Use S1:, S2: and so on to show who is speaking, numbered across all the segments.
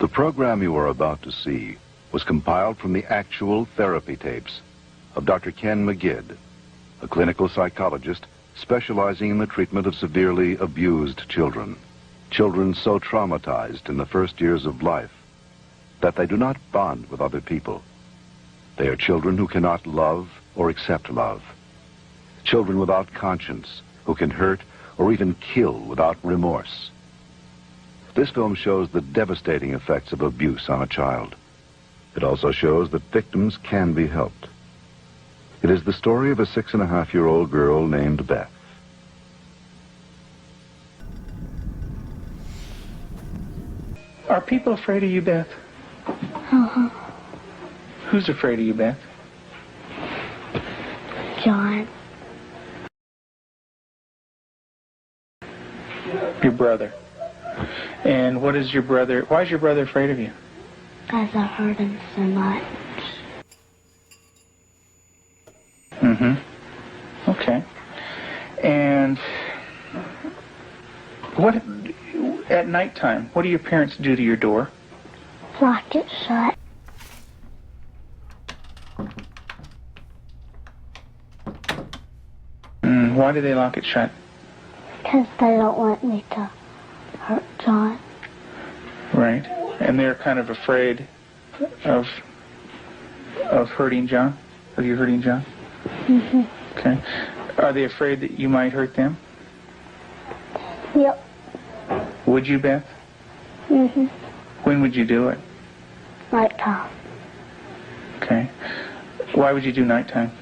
S1: The program you are about to see was compiled from the actual therapy tapes of Dr. Ken McGidd, a clinical psychologist specializing in the treatment of severely abused children. Children so traumatized in the first years of life that they do not bond with other people. They are children who cannot love or accept love. Children without conscience who can hurt or even kill without remorse. This film shows the devastating effects of abuse on a child. It also shows that victims can be helped. It is the story of a 6.5-year-old girl named Beth.
S2: Are people afraid of you, Beth?
S3: Uh-huh.
S2: Who's afraid of you, Beth?
S3: John.
S2: Your brother. And what is your brother, why is your brother afraid of you?
S3: Because I hurt him so much.
S2: Mm-hmm. Okay. And what, at nighttime, what do your parents do to your door?
S3: Lock it shut.
S2: Why do they lock it shut?
S3: Because they don't want me to hurt John.
S2: Right. And they're kind of afraid of hurting John? Of you hurting John?
S3: Mm-hmm.
S2: Okay. Are they afraid that you might hurt them?
S3: Yep.
S2: Would you, Beth?
S3: Mm-hmm.
S2: When would you do it?
S3: Nighttime.
S2: Okay. Why would you do nighttime?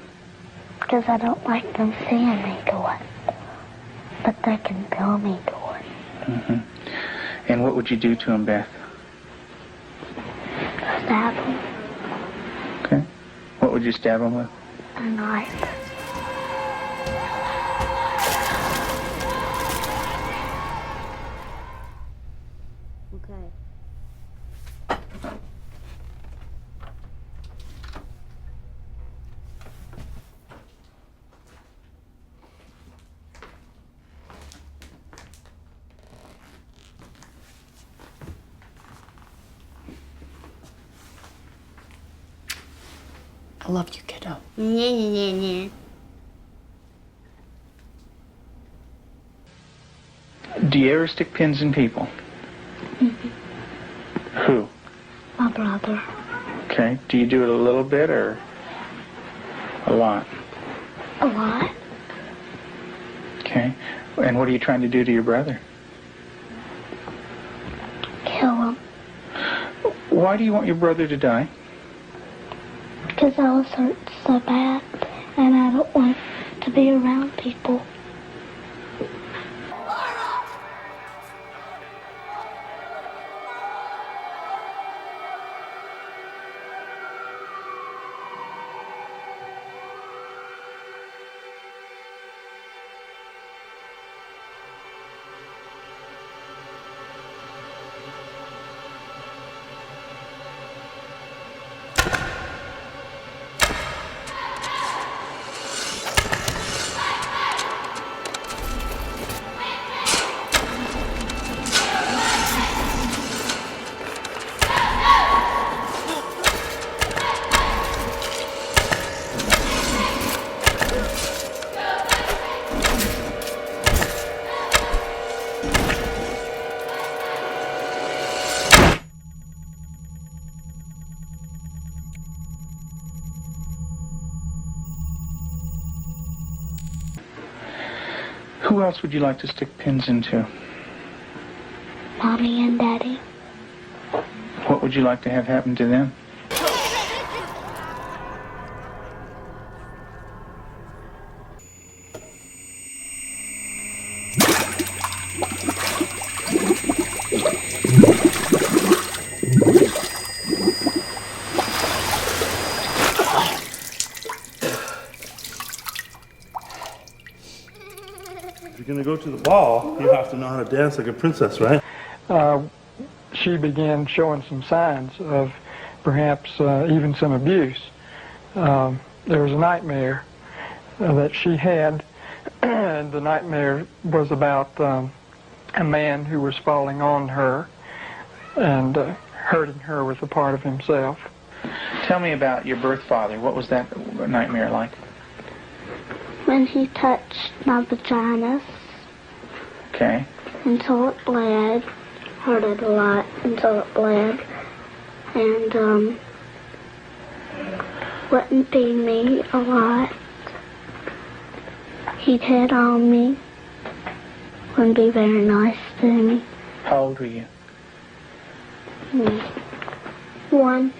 S3: Because I don't like them seeing me do it. But they can feel me do it.
S2: Mm-hmm. And what would you do to them, Beth?
S3: Stab them.
S2: Okay. What would you stab them with?
S3: A knife.
S4: Okay.
S5: I love you, kiddo.
S2: Do you ever stick pins in people?
S3: Mm-hmm.
S2: Who?
S3: My brother.
S2: Okay. Do you do it a little bit or a lot?
S3: A lot.
S2: Okay. And what are you trying to do to your brother?
S3: Kill him.
S2: Why do you want your brother to die?
S3: Because I was hurt so bad, and I don't want to be around people.
S2: Who else would you like to stick pins into?
S3: Mommy and Daddy.
S2: What would you like to have happen to them?
S6: If you're going to go to the ball, you have to know how to dance like a princess, right?
S7: She began showing some signs of perhaps even some abuse. There was a nightmare that she had, and the nightmare was about a man who was falling on her, and hurting her with a part of himself.
S2: Tell me about your birth father. What was that nightmare like?
S3: When he touched my vaginas
S2: Okay.
S3: until it bled, hurt it a lot until it bled, and wouldn't feed me a lot. He'd hit on me, wouldn't be very nice to me.
S2: How old were you?
S3: 1.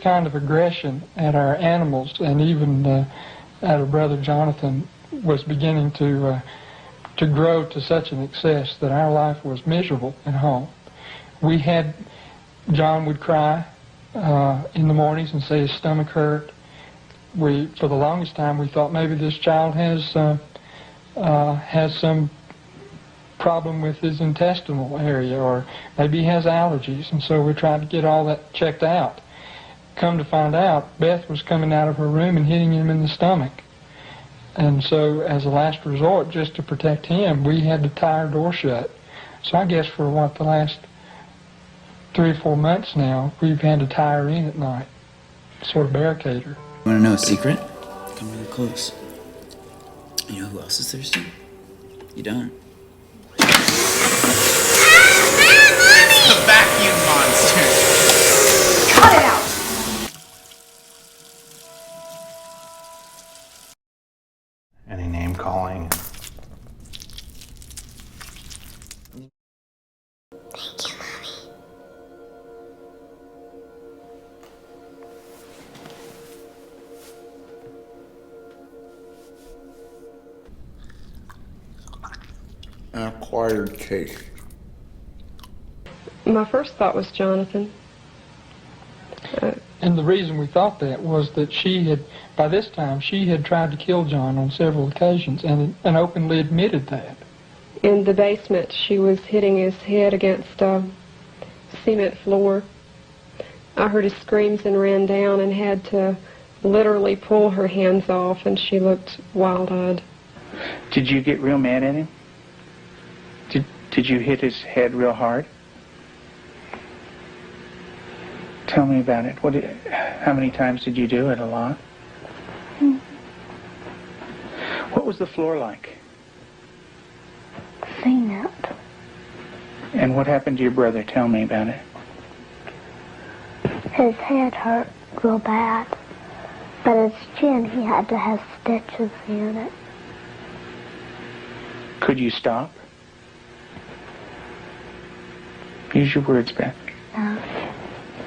S7: Kind of aggression at our animals and even at our brother Jonathan was beginning to grow to such an excess that our life was miserable at home. John would cry in the mornings and say his stomach hurt. For the longest time, we thought maybe this child has some problem with his intestinal area, or maybe he has allergies, and so we tried to get all that checked out. Come to find out, Beth was coming out of her room and hitting him in the stomach. And so, as a last resort, just to protect him, we had to tie our door shut. So I guess for the last 3 or 4 months now, we've had to tie her in at night, sort of barricade her.
S5: You want to know a secret? Come really close. You know who else is thirsty? You don't.
S8: The vacuum monster!
S9: Cut it out!
S6: Any name calling.
S3: Thank you, Mommy.
S10: An acquired taste.
S9: My first thought was Jonathan.
S7: And the reason we thought that was that by this time, she had tried to kill John on several occasions and openly admitted that.
S9: In the basement, she was hitting his head against a cement floor. I heard his screams and ran down and had to literally pull her hands off, and she looked wild-eyed.
S2: Did you get real mad at him? Did you hit his head real hard? Tell me about it. How many times did you do it? A lot? What was the floor like?
S3: Cement.
S2: And what happened to your brother? Tell me about it.
S3: His head hurt real bad, but his chin, he had to have stitches in it.
S2: Could you stop? Use your words, Beth.
S3: No.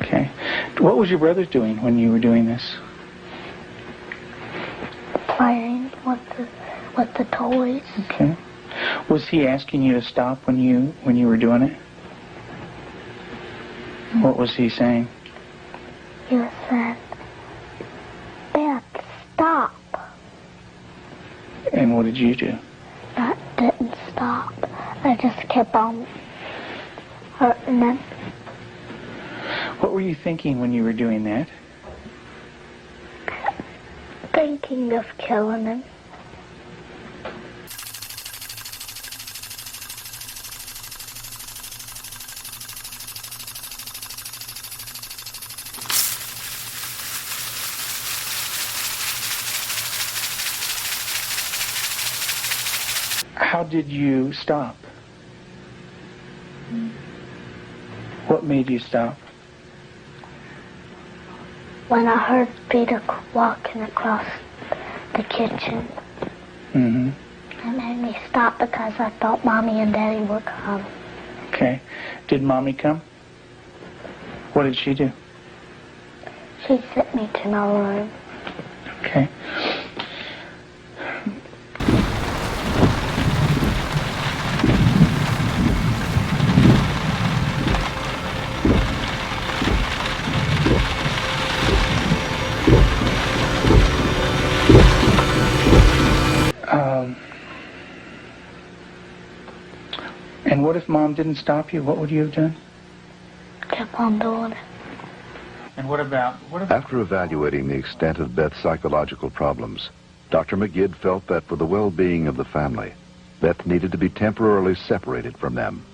S2: Okay. What was your brother doing when you were doing this?
S3: Playing with the toys.
S2: Okay. Was he asking you to stop when you were doing it? What was he saying?
S3: He was saying, Beth, stop.
S2: And what did you do?
S3: That didn't stop. I just kept on hurting him.
S2: What were you thinking when you were doing that?
S3: Thinking of killing him.
S2: How did you stop? What made you stop?
S3: When I heard Peter walking across the kitchen.
S2: Mm-hmm.
S3: It made me stop because I thought Mommy and Daddy would come.
S2: Okay. Did Mommy come? What did she do?
S3: She sent me to my room.
S2: Okay. And what if Mom didn't stop you? What would you have done?
S3: Kept on doing it.
S2: And what about...
S1: After evaluating the extent of Beth's psychological problems, Dr. McGid felt that for the well-being of the family, Beth needed to be temporarily separated from them.